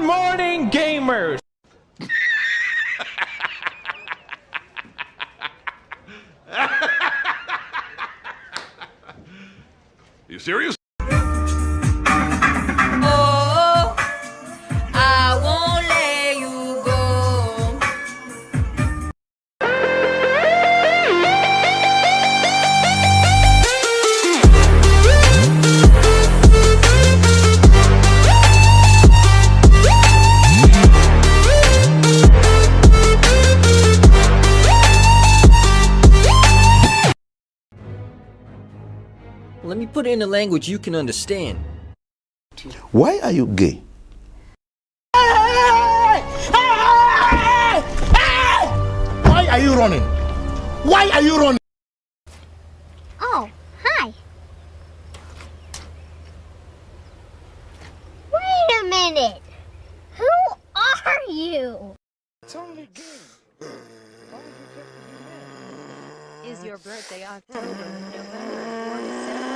Good morning, gamers! You serious? Oh, I won't let you go. Let me put it in a language you can understand. Why are you gay? Why are you running? Why are you running? Oh, hi. Wait a minute. Who are you? It's only a game. Is your birthday October, November, or December?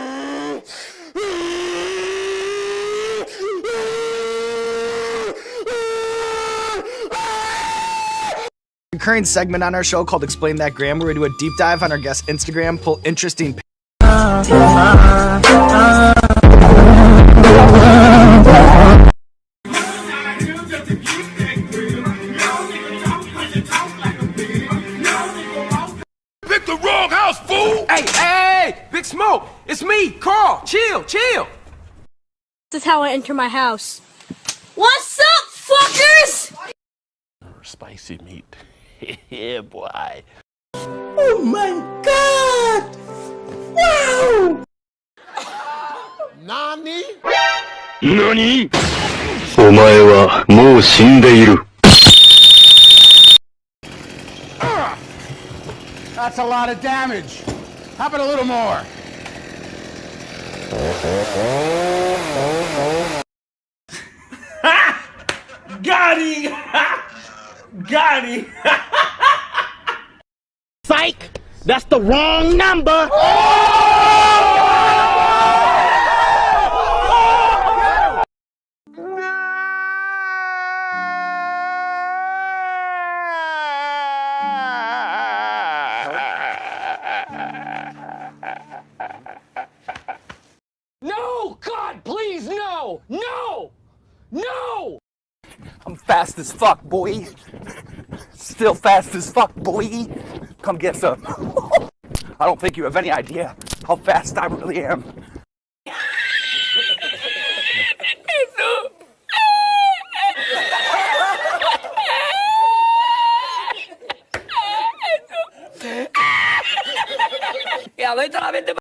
Recurring segment on our show called Explain That Gram, where we do a deep dive on our guest Instagram, pull interesting Pick the wrong house, fool! Hey, Big Smoke! It's me, Carl! Chill! This is how I enter my house. What's up, fuckers? Spicy meat. Yeah, boy. Oh my god! Wow! Nani? 何？お前はもう死んでいる。That's a lot of damage. How about a little more? Got him! Got him! Psych! That's the wrong number! No! God, please, no! No! No! I'm fast as fuck, boy. Still fast as fuck, boy. Come get some. I don't think you have any idea how fast I really am. Ya, vete a la mente.